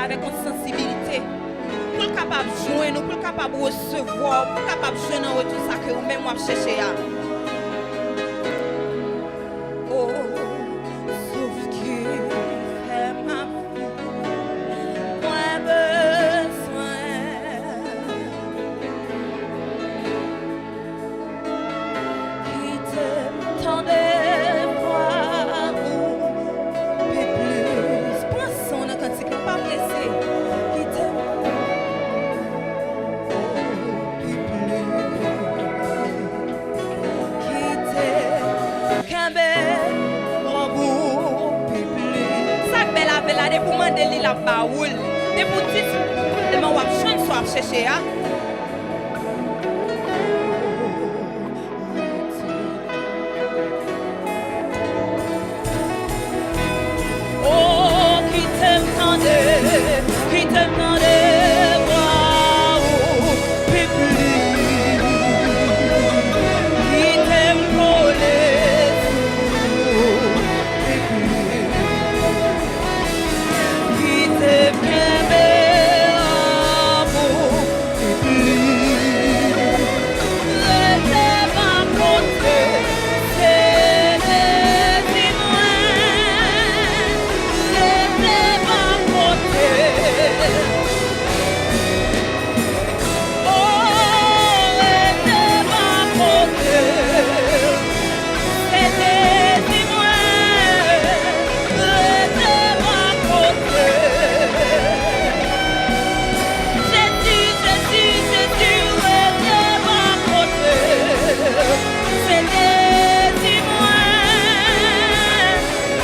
avec une sensibilité. Pour être capable de joindre, pour être capable de recevoir, pour être capable de joindre en retour ça que vous-même vous cherchez. Oh, sauf que fait ma vie, moi besoin. Qui t'aime tant de voir ou plus. Pensons dans quand c'est pas blessé. Qui t'aime. Pour demander la baoule, de pour dire, de m'en chance soit chercher. Oh, qui t'aime tant de, qui t'aime tant de voir ou plus, qui t'aime coller, qui t'aime aimer amour plus, rester ma côté, c'est des témoins, rester ma côté. Oh, rester ma côté, c'est des témoins, rester ma côté. Jésus, Jésus, Jésus, rester ma côté, c'est des témoins,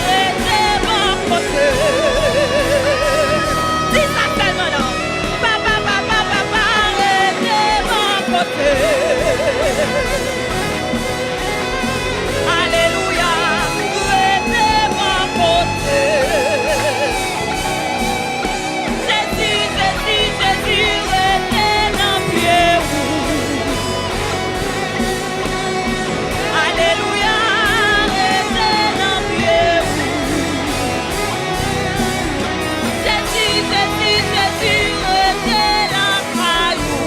rester ma côté. Dis ça seulement non. Papa, papa, papa, rester ma côté. Alléluia, rester ma côté. Jésus, Jésus, Jésus, rester dans pied. Alléluia, rester dans pied. Jésus, Jésus, Jésus, rester dans caillou.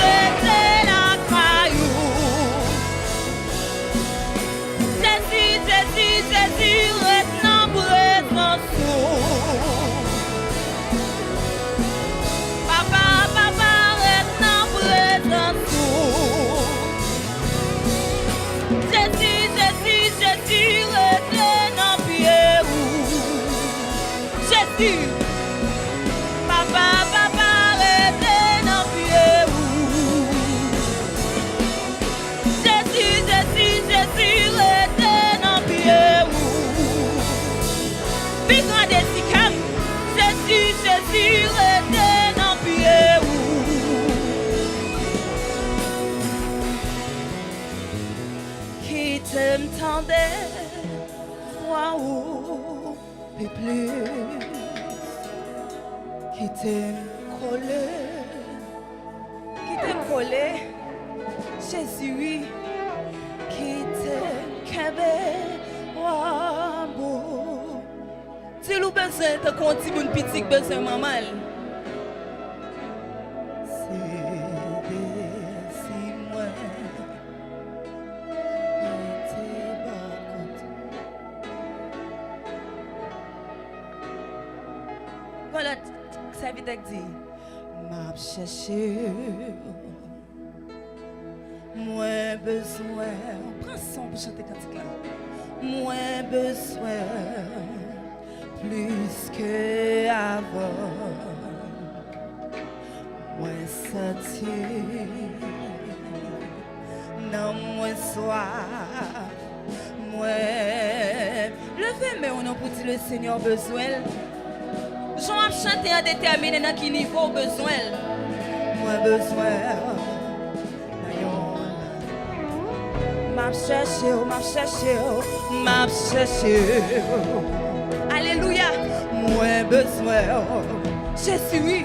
Rester dans caillou. Jésus, Jésus, Jésus, reste dans présence. Papa, papa, reste dans présence. Jésus, Jésus, Jésus, reste dans pied. Jésus, papa, papa, reste dans pied. Jésus, Jésus, Jésus, reste dans pied. Puis grand décicam, Jésus, Jésus, reste dans pied. Qui t'aime tant de fois ou plus, qui t'aime coller, Jésus, oui, qui t'aime qu'aime, ouah, beau. Si l'ou besoin, t'as conti mon petit besoin, maman. C'est des si moi. Voilà, ça veut dire m'a cherché, moins besoin. Prends son pour chanter cantique là. Moins besoin, plus que avant. Moins senti, non moins soif, moins. Levez mais on a pour dire le Seigneur besoin. Jean a chanté à déterminer dans quel niveau besoin. Moi besoin. M'a cherché, m'a cherché. Alléluia. Moi besoin. Jésus,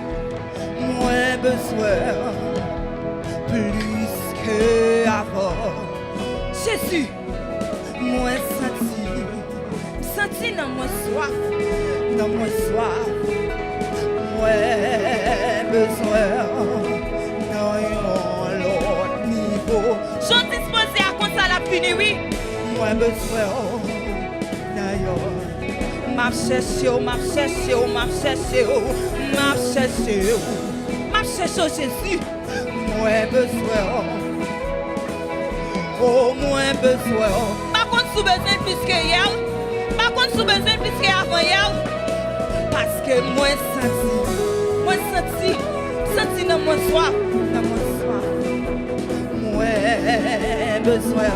moi besoin. Plus que avant. Jésus, moi senti. senti dans moi soif, moi besoin dans un autre niveau. J'en disposé à quoi ça la fini, oui. Moi besoin d'ailleurs. M'a cherché Jésus. Moi besoin. Oh, moins besoin. Par contre, sous besoin plus que hier. Par contre, sous besoin plus qu'avant hier. Parce que moi senti dans mon soir. Moi besoin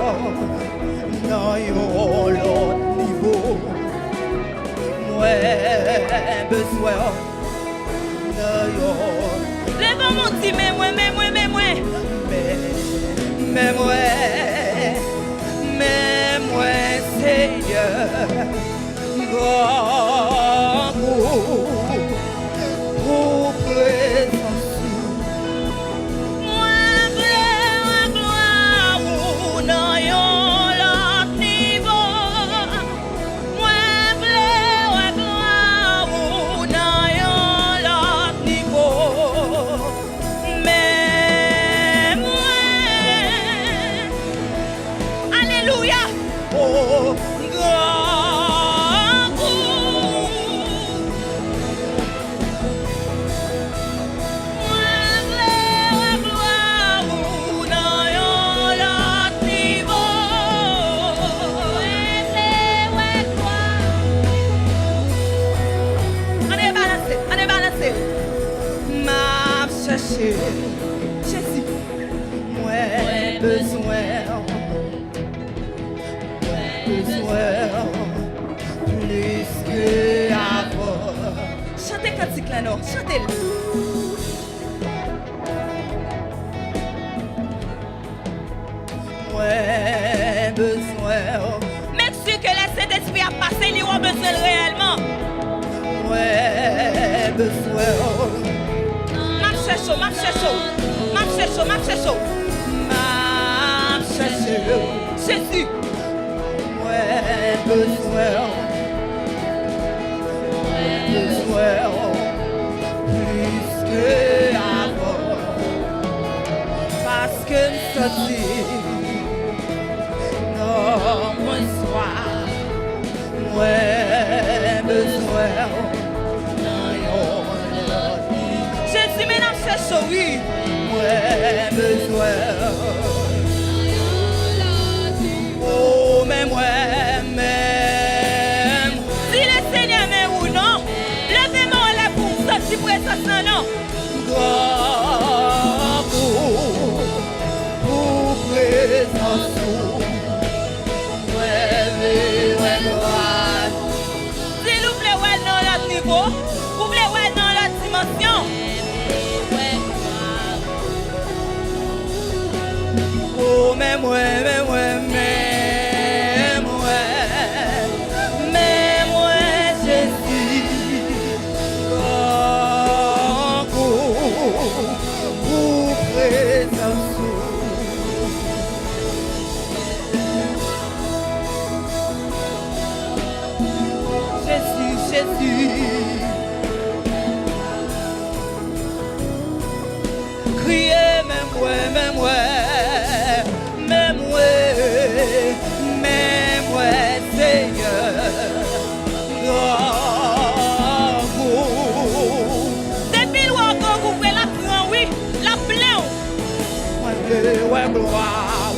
dans un autre niveau. Moi besoin dans un autre. Lève mon petit, mais moi. Mais moi, Seigneur, grand pour présence. Moi, gloire, dans l'autre niveau. Moi, gloire, dans l'autre niveau. Mais moi, alléluia. Oh, grand Jésus, moi besoin plus que avant. Chantez cantique là non, chantez-le. Moi besoin. Même si que le Saint-Esprit a passé, il y a besoin réellement. Moi besoin. M'a cherché. Jésus. Moi besoin plus que avant. Parce que ça dit non, moi soir. Moi besoin. Jésus, mesdames, cherche, oui. Moi besoin. Oh, mais moi, même. Si le Seigneur met ou non, levez-moi là pour sortir présence, non. Grand pour présence. Ouais, gloire. S'il vous plaît, ouais, dans l'autre niveau. Vous voulez, ouais, dans l'autre dimension. Oh, mais moi, Jésus, grand pour présence. Jésus, criez, mais moi, Seigneur, grand goût. Depuis le grand goût, la prend, oui, la plein. Ouais, gloire.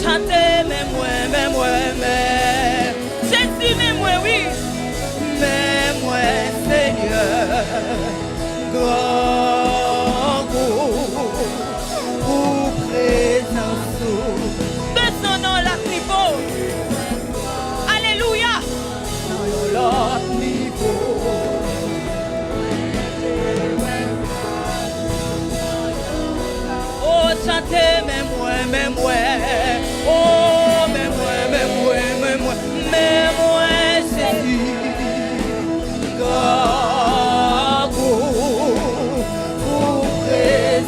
Chantez, mais moi, Jésus, mais moi, oui. Mais moi, Seigneur, grand pour présence. Besoin dans la niveau. Alléluia. Dans l'autre niveau. Oh, chantez, mais moi. Oh, mais moi, Jésus. Pour présence.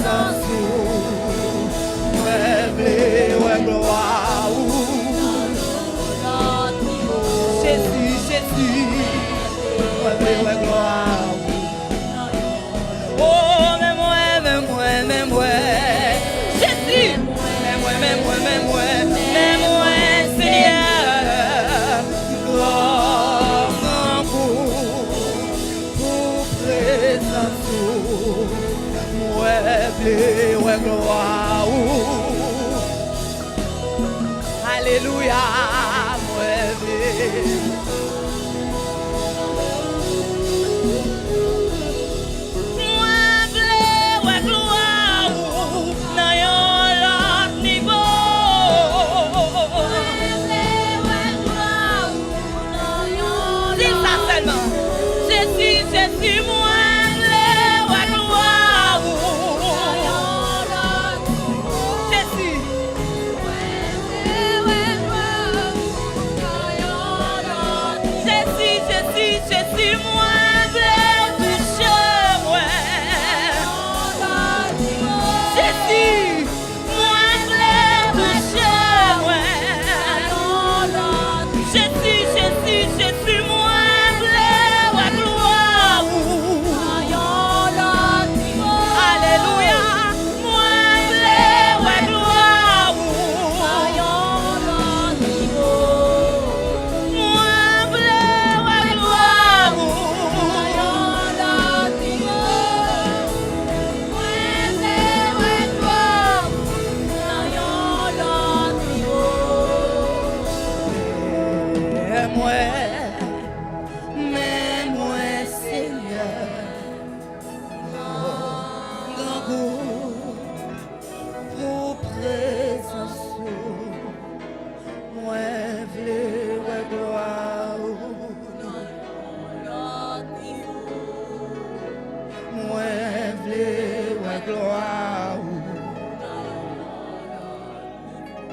mais moi. Jésus, mais moi, Seigneur. Grand pour présence, ouais, gloire. Alléluia,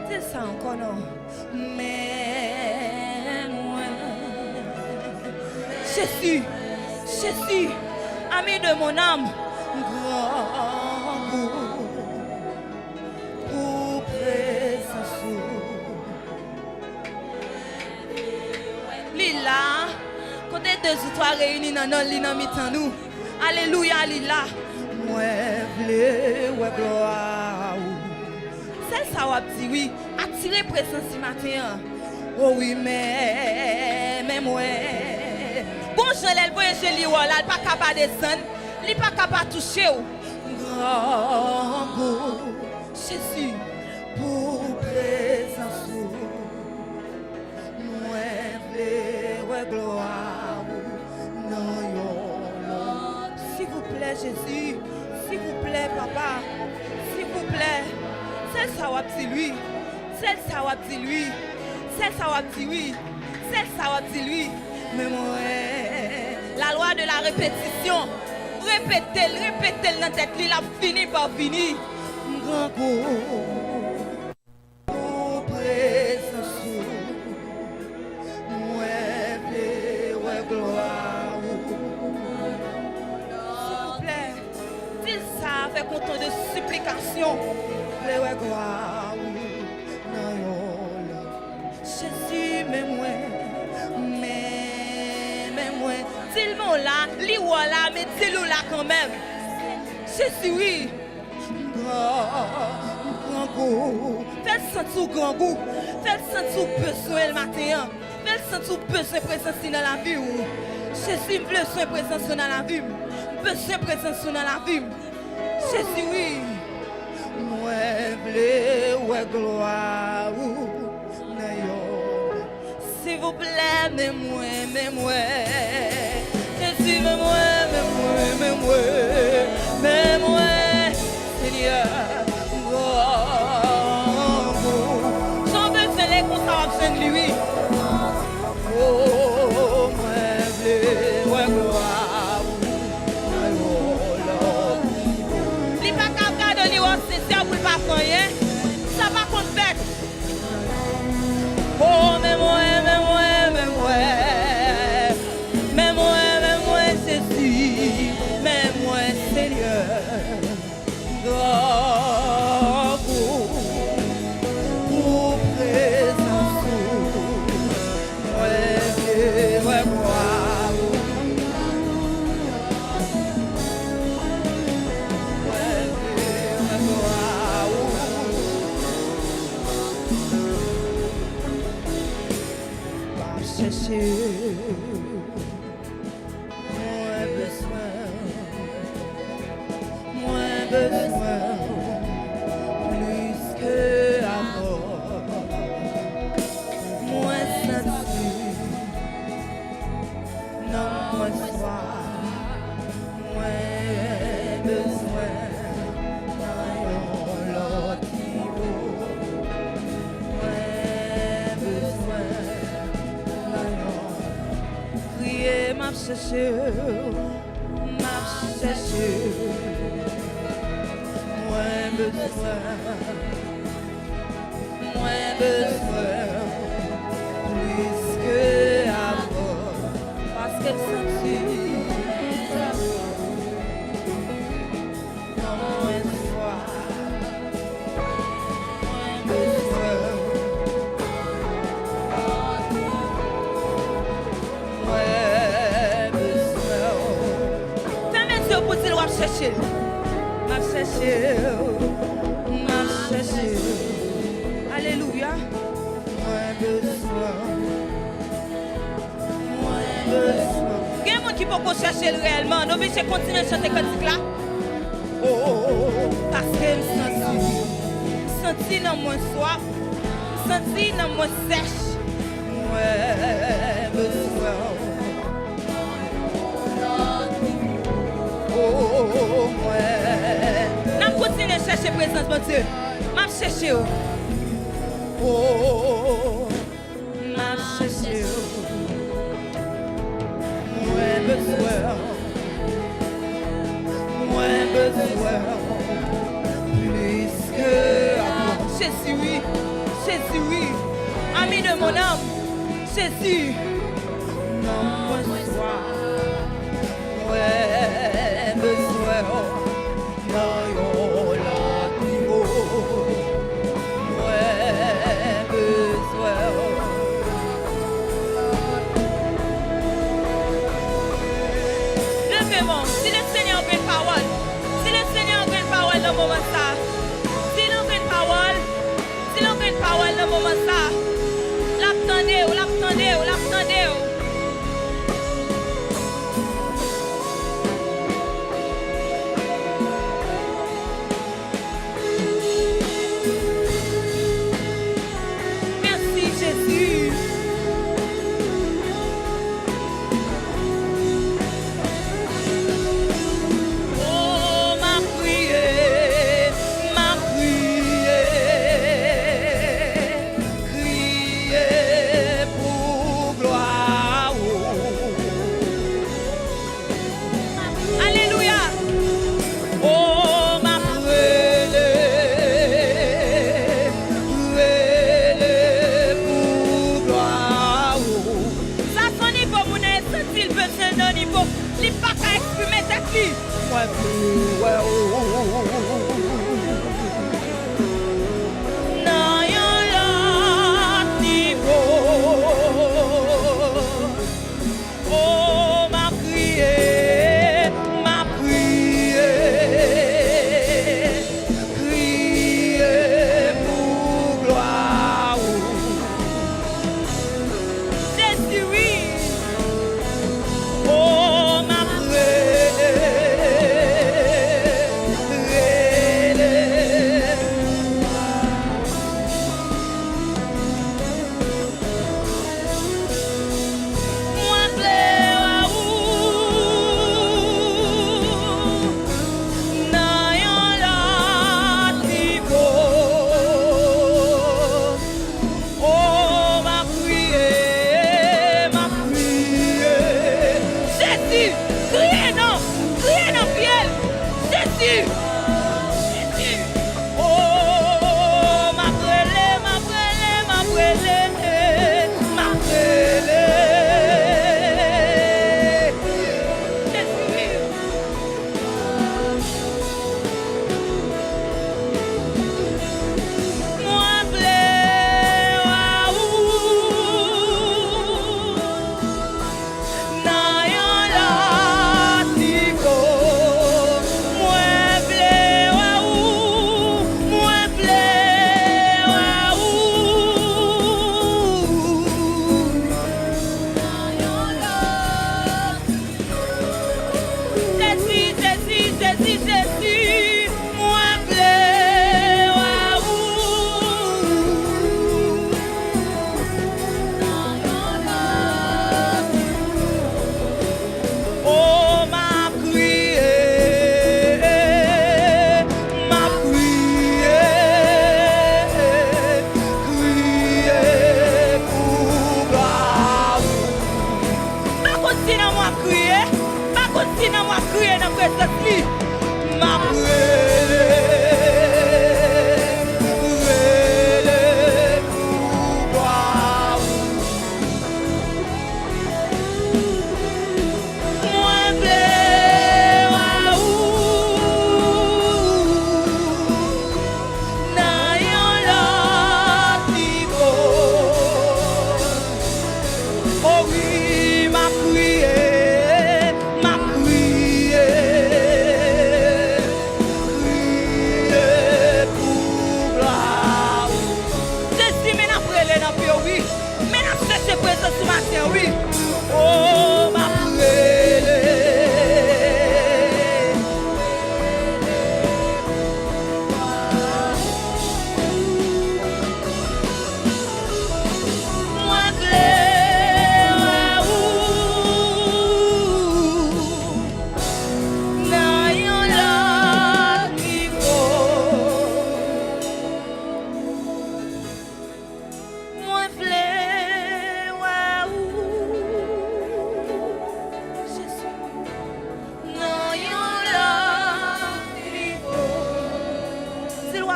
c'est ça encore non. Mais moi, Jésus, ami de mon âme, grand pour présence. Lila, quand des deux ou trois réunis dans nous, alléluia, Lila. Ouais, gloire. C'est ça, dit oui. Attirer présence ce matin. Oh oui, mais moi. Bon, je l'ai vu, je l'ai vu, elle n'est pas capable de descendre. Elle n'est pas capable de toucher. Grand Jésus, pour présence. Ouais, gloire. Non, s'il vous plaît, Jésus. S'il vous plaît, papa. S'il vous plaît. C'est ça, dit lui. C'est ça, dit lui. C'est ça, dit lui. C'est ça, dit lui. Mais moi, la loi de la répétition. Répétez-le dans tête. Il a fini par finir. Grand coup. Pour présence. Ouais, gloire. S'il vous plaît. Dis ça avec autant de supplication. Ouais, gloire. Jésus, mais moi. Dis-le là, dis-le là, mais dis-le là quand même. Jésus, oui. Grand goût. Fais sentir grand goût. Fais sentir besoin le matin. Fais sentir besoin de présence dans la vie. Jésus, besoin de présence dans la vie. Besoin de présence dans la vie. Jésus, oui. Ouais, gloire. S'il vous plaît, mais moi. Jésus, mais moi. Seigneur. J'en veux que les consacrations de lui. Oh, ouais, gloire. Il n'est pas capable de lui c'est ça pour le pas faire. Ça va contre bête. Oh, mais moi, Jésus, mais moi, Seigneur. chercher. Moins besoin, plus que avant. Moins senti, non moins soir, moins besoin, dans l'autre niveau. Moins besoin, crier, m'a cherché, moins besoin, plus que avant, parce qu'elle sentit moins soir, moins besoin, moins besoin. Fais-moi ça pour dire, on chercher. M'a cherché, alléluia. Moins besoin. Il y a des gens qui peuvent chercher réellement. Nous obligés de continuer à chanter comme ça. Parce que je senti dans mon soif, senti dans mon sèche. Moins besoin. N'a continué à chercher présence mon Dieu. M'a cherché. M'a cherché. Moins besoin. Plus que avant. Jésus oui. Jésus oui. Ami de mon âme. Jésus. Non moins soir. Ouais, besoin, dans l'autre niveau. Ouais, besoin. Levez-moi, si le Seigneur a une parole, si le Seigneur a une parole dans le moment ça, si l'on a une parole, dans le moment ça, l'attendez.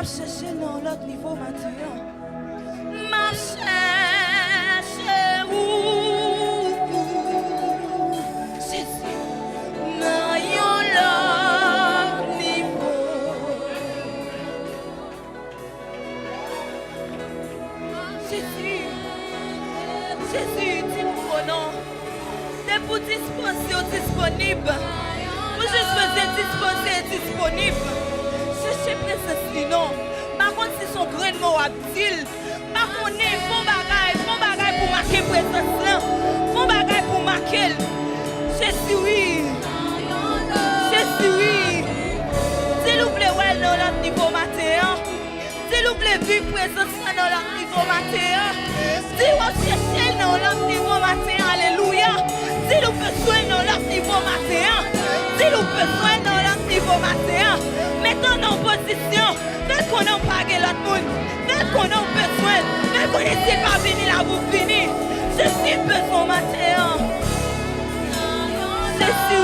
m'a cherché dans l'autre niveau maintenant. M'a cherché où? Jésus, dans l'autre niveau. Jésus, Jésus, dis-moi non. T'es pour disposer ou disponible. Vous juste besoin disposer et disponible. Cherchez présence non. Par contre, si son grain de mot à dire, par contre, font bagaille pour marquer présence là. Font bagaille pour marquer. Jésus oui. Jésus oui. S'il vous plaît, ouais, dans l'autre niveau matin. S'il vous plaît, vivre présence dans l'autre niveau matin. Si vous cherchez dans l'autre niveau matin, alléluia. Si nous besoin dans l'autre niveau matin. Si nous besoin dans l'autre niveau matin. Mettons en position. Faites qu'on n'a pas l'autre monde. Faites qu'on a besoin. Faites qu'on n'essaie pas venir là pour finir. Je suis besoin matin. Je suis